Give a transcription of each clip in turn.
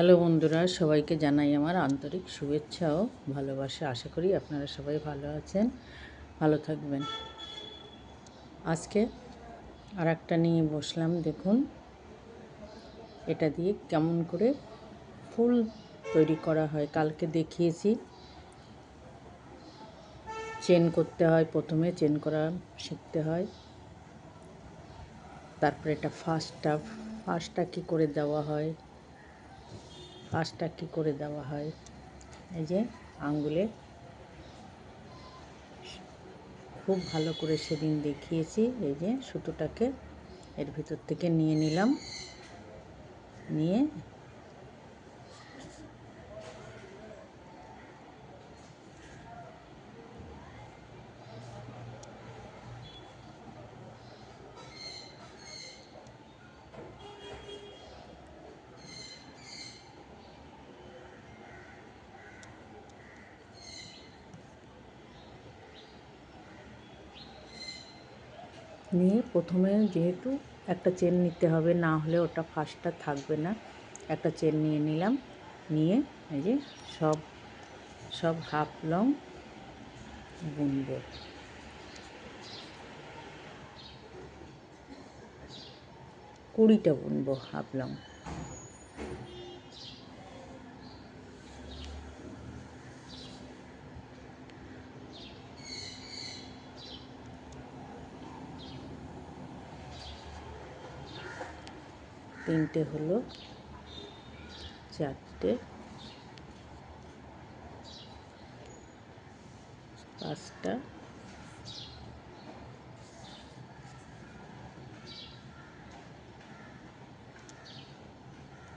Hello বন্ধুরা, সবাইকে জানাই আমার আন্তরিক শুভেচ্ছা ও ভালোবাসা। আশা করি আপনারা সবাই ভালো আছেন, ভালো থাকবেন। আজকে আর একটা নিয়ে বসলাম। দেখুন এটা দিয়ে কেমন করে ফুল তৈরি করা হয়। কালকে দেখিয়েছি চেন করতে হয়, প্রথমে চেন করা শিখতে হয়, তারপরে এটা ফার্স্টটা কী করে দেওয়া হয়, এই যে আঙ্গুলে খুব ভালো করে সেদিন দেখিয়েছি। এই যে সুতোটাকে এর ভিতর থেকে নিয়ে নিলাম, নিয়ে প্রথমে যেহেতু একটা চেন নিতে হবে, না হলে ওটা ফার্স্টটা থাকবে না। একটা চেন নিয়ে নিলাম, নিয়ে এই যে সব হাফ লং বুনবো। 20টা বুনবো হাফ লং। তিনটে হলো, চারটে, পাঁচটা,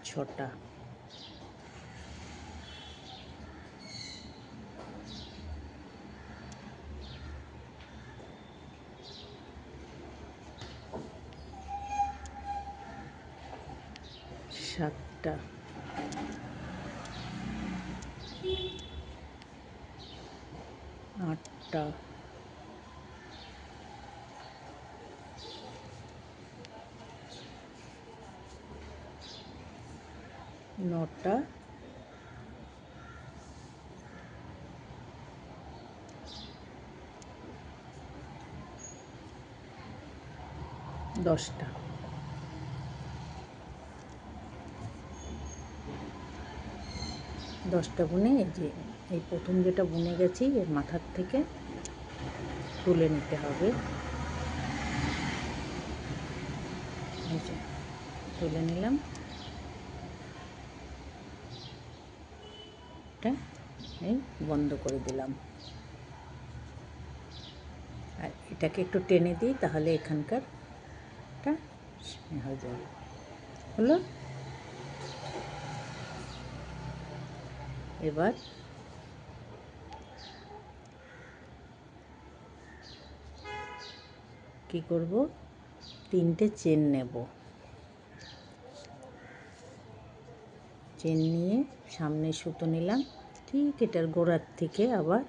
ছটা, সাতটা, আটটা, নটা, 10টা। 10টা বুনে এই প্রথম যেটা বুনে গেছি এর মাথার থেকে তুলে নিতে হবে। তুলে নিলাম, এটা এই বন্ধ করে দিলাম। আর এটাকে একটু টেনে দিই, তাহলে এখানকারটা হয়ে যাবে। হলো, এবার কি করব, 3টে চেন নেব। চেন নিয়ে সামনে সুতো নিলাম, ঠিক এটার গোড়ার থেকে আবার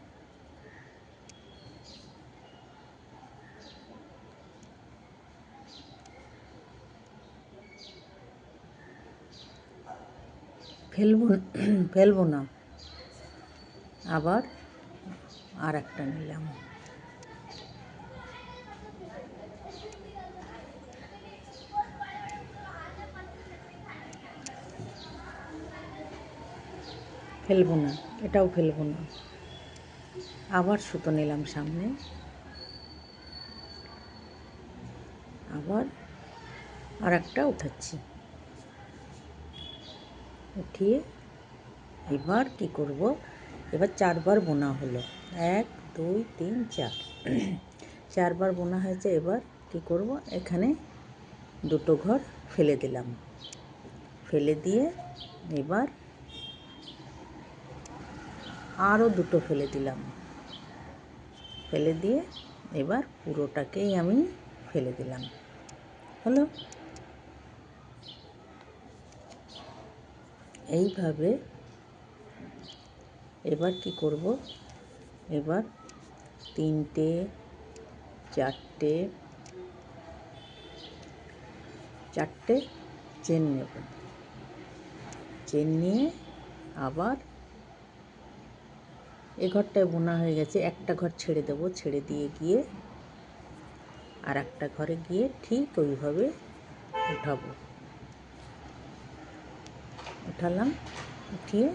ফেলবো না, আবার আর একটা নিলাম। ফেলবো না, এটাও ফেলবো না, আবার সুতো নিলাম সামনে, আবার আর একটা উঠাচ্ছি। উঠিয়ে এবার কি করব, এবার 4বার বোনা হলো। 1 2 3 4, 4বার বোনা হয়েছে। এবার কি করব, এখানে 2টো ঘর ফেলে দিলাম। ফেলে দিয়ে এবার আরও 2টো ফেলে দিলাম। ফেলে দিয়ে এবার পুরোটাকেই আমি ফেলে দিলাম। হলো, এইভাবে এবার কি করব, এবার 3টে, 4টে চেন নেব। চেন নিয়ে আবার এ ঘরটায় বোনা হয়ে গেছে, একটা ঘর ছেড়ে দেবো, ছেড়ে দিয়ে গিয়ে আর একটা ঘরে গিয়ে ঠিক ওইভাবে উঠাবো। উঠালাম, উঠিয়ে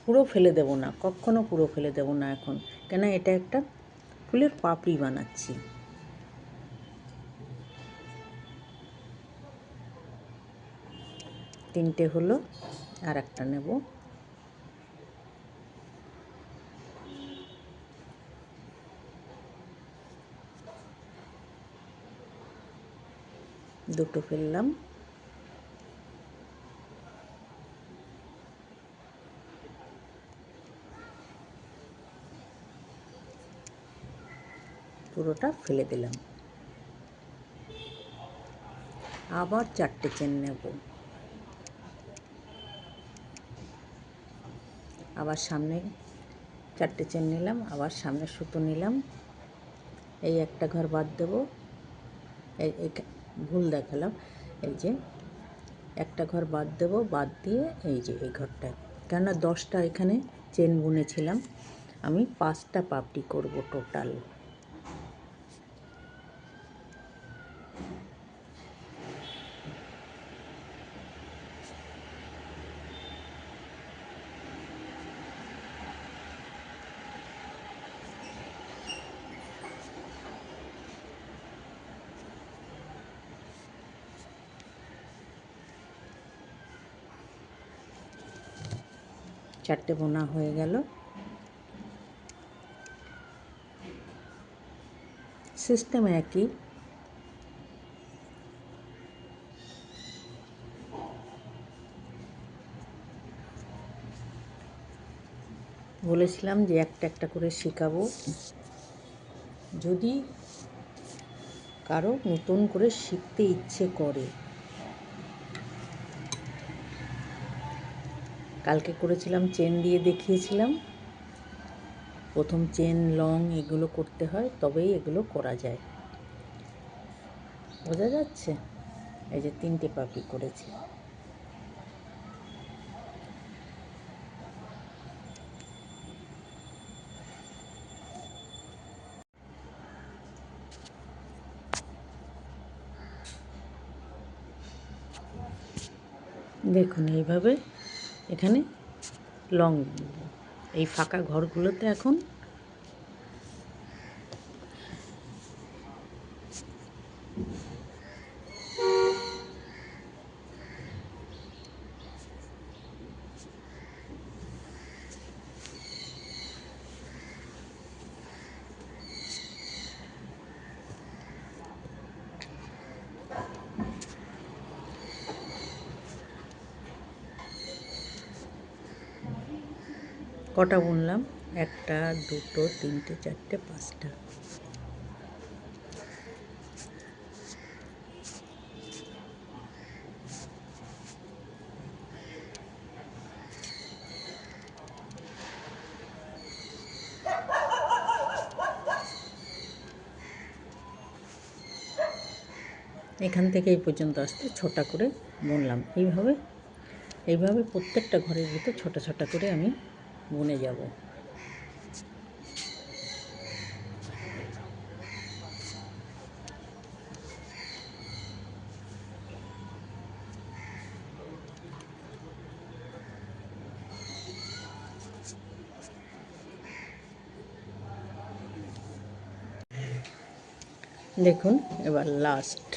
পুরো ফেলে দেব না, কখনো পুরো ফেলে দেব না এখন, কেন এটা একটা ফুলের পাপড়ি বানাচ্ছি। তিনটে হলো, আর একটা নেব। দুটো ফেললাম, পুরোটা ফেলে দিলাম। আবার 4টে চেন নেব, আবার সামনে 4টে চেন নিলাম, আবার সামনে সুতো নিলাম, এই একটা ঘর বাদ দেব, এই ভুল দেখালাম, এই যে একটা ঘর বাদ দেব, বাদ দিয়ে এই যে এই ঘরটায়, কেননা 10টা এখানে চেন বুনেছিলাম, আমি 5টা পাপড়ি করব টোটাল। চারটে বোনা হয়ে গেল। সিস্টেম একই, বলেছিলাম যে একটা একটা করে শেখাবো, যদি কারো নতুন করে শিখতে ইচ্ছে করে। কালকে করেছিলাম চেন দিয়ে দেখিয়েছিলাম, প্রথম চেন লং এগুলো করতে হয়, তবেই এগুলো করা যায়। বোঝা যাচ্ছে? এই যে 3টে পাপড়ি করেছি। দেখুন এইভাবে এখানে লং, এই ফাঁকা ঘরগুলোতে এখন কটা বুনলাম, 1টা 2টো 3টে 4টে 5টা। এখান থেকে এই পর্যন্ত আসতে ছোটা করে বুনলাম। এইভাবে প্রত্যেকটা ঘরের ভিতর ছোটা ছোটা করে আমি বুনে যাব। দেখুন এবার লাস্ট,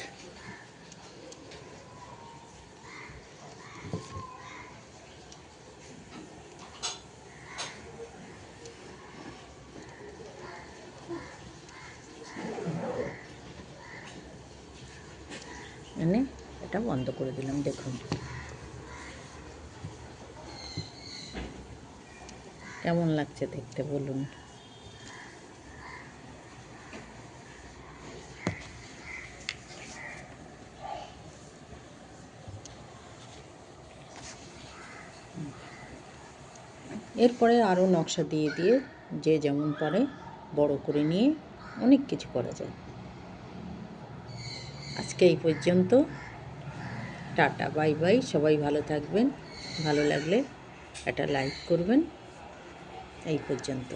এনে এটা বন্ধ করে দিলাম। দেখুন কেমন লাগছে দেখতে বলুন। এরপরে আরও নকশা দিয়ে দিয়ে যে যেমন পারে বড় করে নিয়ে অনেক কিছু করা যায়। আজকে এই পর্যন্ত, টাটা, বাই বাই। সবাই ভালো থাকবেন। ভালো লাগলে একটা লাইক করবেন। এই পর্যন্ত।